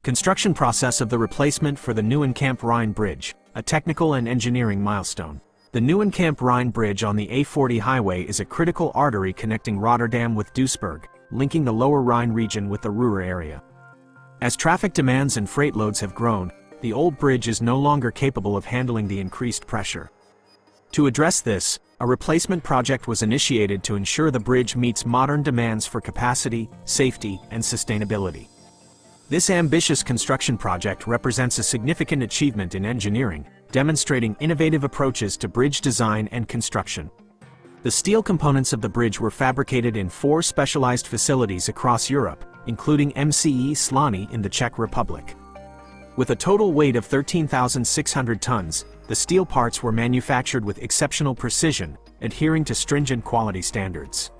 Construction process of the replacement for the Nieuwenkamp-Rijn Bridge, a technical and engineering milestone. The Nieuwenkamp-Rijn Bridge on the A40 highway is a critical artery connecting Rotterdam with Duisburg, linking the lower Rhine region with the Ruhr area. As traffic demands and freight loads have grown, the old bridge is no longer capable of handling the increased pressure. To address this, a replacement project was initiated to ensure the bridge meets modern demands for capacity, safety, and sustainability. This ambitious construction project represents a significant achievement in engineering, demonstrating innovative approaches to bridge design and construction. The steel components of the bridge were fabricated in 4 specialized facilities across Europe, including MCE Slaney in the Czech Republic. With a total weight of 13,600 tons, the steel parts were manufactured with exceptional precision, adhering to stringent quality standards.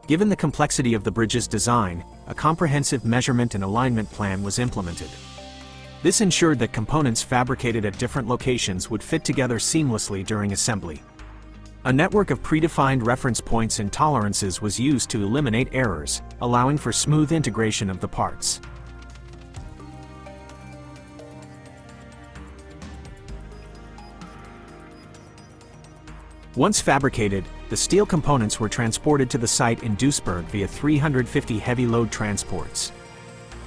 Given the complexity of the bridge's design, a comprehensive measurement and alignment plan was implemented. This ensured that components fabricated at different locations would fit together seamlessly during assembly. A network of predefined reference points and tolerances was used to eliminate errors, allowing for smooth integration of the parts. Once fabricated, the steel components were transported to the site in Duisburg via 350 heavy load transports.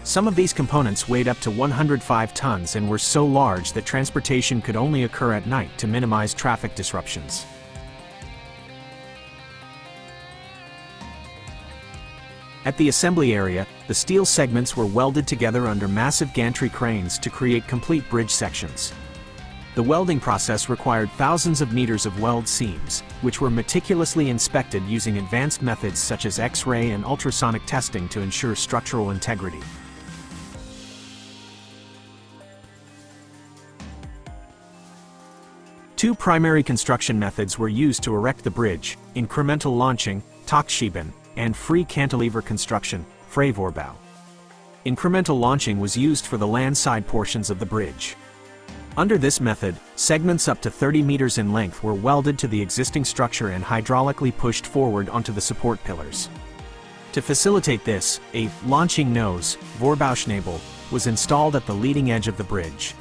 Some of these components weighed up to 105 tons and were so large that transportation could only occur at night to minimize traffic disruptions. At the assembly area, the steel segments were welded together under massive gantry cranes to create complete bridge sections. The welding process required thousands of meters of weld seams, which were meticulously inspected using advanced methods such as X-ray and ultrasonic testing to ensure structural integrity. Two primary construction methods were used to erect the bridge: incremental launching, Takschieben, and free cantilever construction, Vrijvoerbouw. Incremental launching was used for the landside portions of the bridge. Under this method, segments up to 30 meters in length were welded to the existing structure and hydraulically pushed forward onto the support pillars. To facilitate this, a launching nose, Voorbouwschnabel, was installed at the leading edge of the bridge.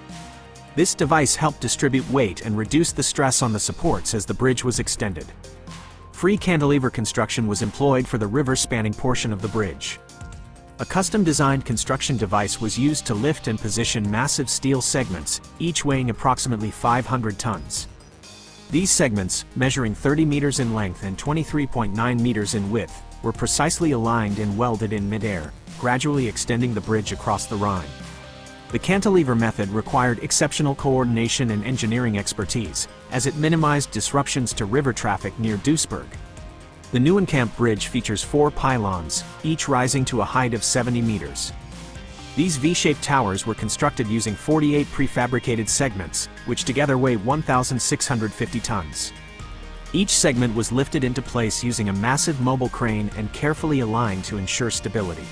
This device helped distribute weight and reduce the stress on the supports as the bridge was extended. Free cantilever construction was employed for the river-spanning portion of the bridge. A custom-designed construction device was used to lift and position massive steel segments, each weighing approximately 500 tons. These segments, measuring 30 meters in length and 23.9 meters in width, were precisely aligned and welded in mid-air, gradually extending the bridge across the Rhine. The cantilever method required exceptional coordination and engineering expertise, as it minimized disruptions to river traffic near Duisburg. The Nieuwenkamp Bridge features 4 pylons, each rising to a height of 70 meters. These V-shaped towers were constructed using 48 prefabricated segments, which together weigh 1,650 tons. Each segment was lifted into place using a massive mobile crane and carefully aligned to ensure stability.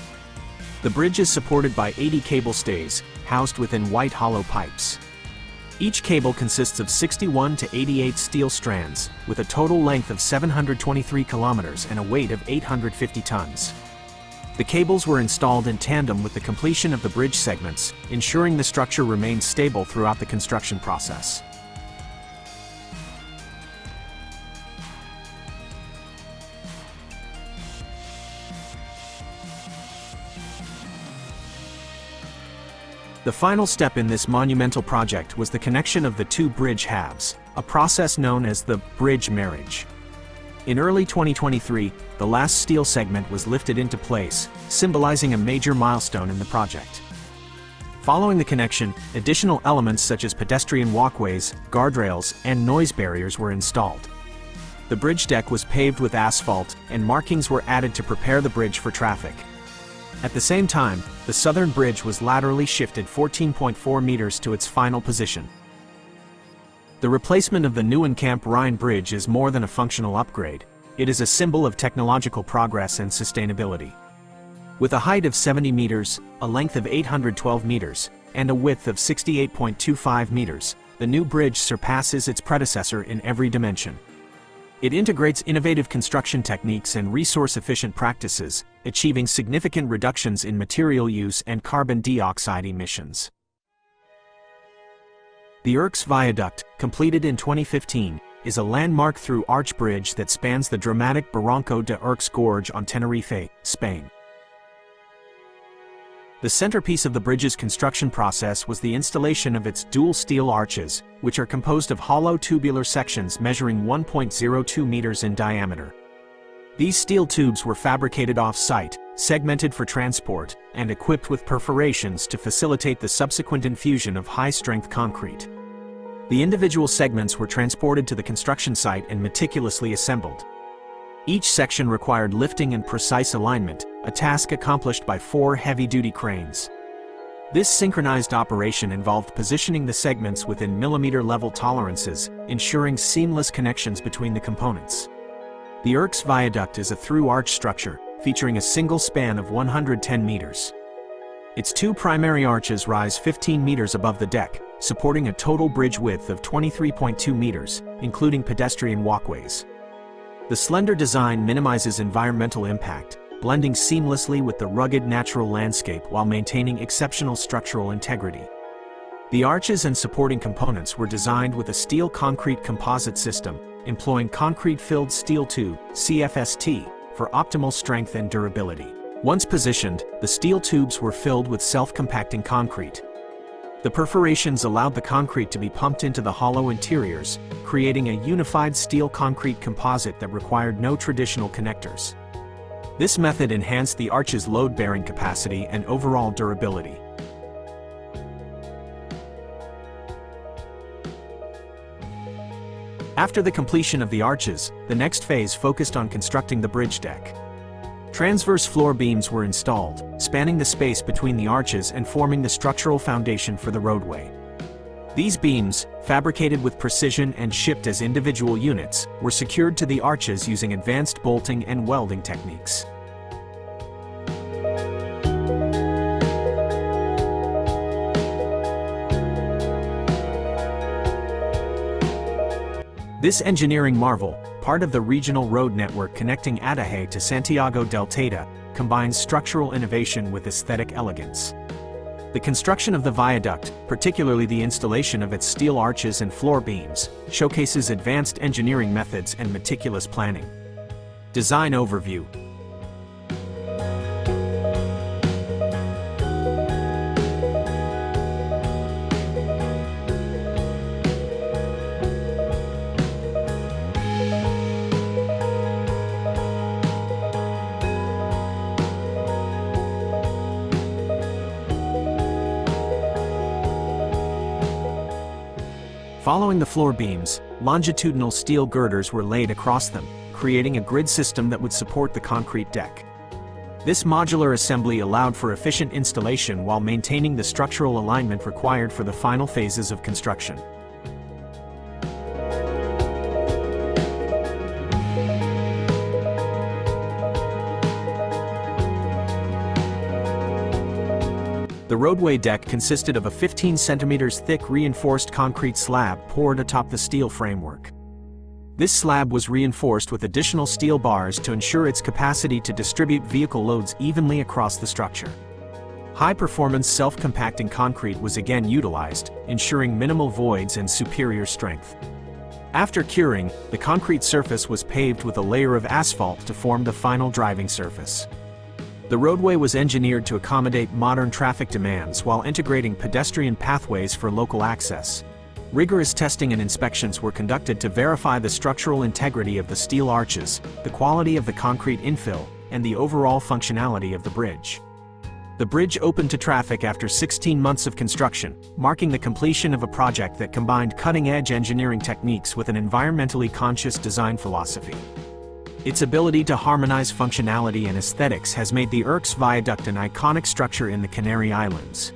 The bridge is supported by 80 cable stays, housed within white hollow pipes. Each cable consists of 61 to 88 steel strands, with a total length of 723 kilometers and a weight of 850 tons. The cables were installed in tandem with the completion of the bridge segments, ensuring the structure remained stable throughout the construction process. The final step in this monumental project was the connection of the 2 bridge halves, a process known as the bridge marriage. In early 2023, the last steel segment was lifted into place, symbolizing a major milestone in the project. Following the connection, additional elements such as pedestrian walkways, guardrails, and noise barriers were installed. The bridge deck was paved with asphalt, and markings were added to prepare the bridge for traffic. At the same time, the southern bridge was laterally shifted 14.4 meters to its final position. The replacement of the Nieuwenkamp-Rijn Bridge is more than a functional upgrade. It is a symbol of technological progress and sustainability. With a height of 70 meters, a length of 812 meters, and a width of 68.25 meters, the new bridge surpasses its predecessor in every dimension. It integrates innovative construction techniques and resource-efficient practices, achieving significant reductions in material use and carbon dioxide emissions. The Urx Viaduct, completed in 2015, is a landmark through-arch bridge that spans the dramatic Barranco de Urx Gorge on Tenerife, Spain. The centerpiece of the bridge's construction process was the installation of its dual steel arches, which are composed of hollow tubular sections measuring 1.02 meters in diameter. These steel tubes were fabricated off-site, segmented for transport, and equipped with perforations to facilitate the subsequent infusion of high-strength concrete. The individual segments were transported to the construction site and meticulously assembled. Each section required lifting and precise alignment, a task accomplished by 4 heavy-duty cranes. This synchronized operation involved positioning the segments within millimeter-level tolerances, ensuring seamless connections between the components. The Urx Viaduct is a through-arch structure, featuring a single span of 110 meters. Its 2 primary arches rise 15 meters above the deck, supporting a total bridge width of 23.2 meters, including pedestrian walkways. The slender design minimizes environmental impact, blending seamlessly with the rugged natural landscape while maintaining exceptional structural integrity. The arches and supporting components were designed with a steel-concrete composite system, employing concrete-filled steel tube, CFST, for optimal strength and durability. Once positioned, the steel tubes were filled with self-compacting concrete. The perforations allowed the concrete to be pumped into the hollow interiors, creating a unified steel-concrete composite that required no traditional connectors. This method enhanced the arch's load-bearing capacity and overall durability. After the completion of the arches, the next phase focused on constructing the bridge deck. Transverse floor beams were installed, spanning the space between the arches and forming the structural foundation for the roadway. These beams, fabricated with precision and shipped as individual units, were secured to the arches using advanced bolting and welding techniques. This engineering marvel, part of the regional road network connecting Ataje to Santiago del Teide, combines structural innovation with aesthetic elegance. The construction of the viaduct, particularly the installation of its steel arches and floor beams, showcases advanced engineering methods and meticulous planning. Design overview. Following the floor beams, longitudinal steel girders were laid across them, creating a grid system that would support the concrete deck. This modular assembly allowed for efficient installation while maintaining the structural alignment required for the final phases of construction. The roadway deck consisted of a 15 centimeters thick reinforced concrete slab poured atop the steel framework. This slab was reinforced with additional steel bars to ensure its capacity to distribute vehicle loads evenly across the structure. High-performance self-compacting concrete was again utilized, ensuring minimal voids and superior strength. After curing, the concrete surface was paved with a layer of asphalt to form the final driving surface. The roadway was engineered to accommodate modern traffic demands while integrating pedestrian pathways for local access. Rigorous testing and inspections were conducted to verify the structural integrity of the steel arches, the quality of the concrete infill, and the overall functionality of the bridge. The bridge opened to traffic after 16 months of construction, marking the completion of a project that combined cutting-edge engineering techniques with an environmentally conscious design philosophy. Its ability to harmonize functionality and aesthetics has made the Urx Viaduct an iconic structure in the Canary Islands.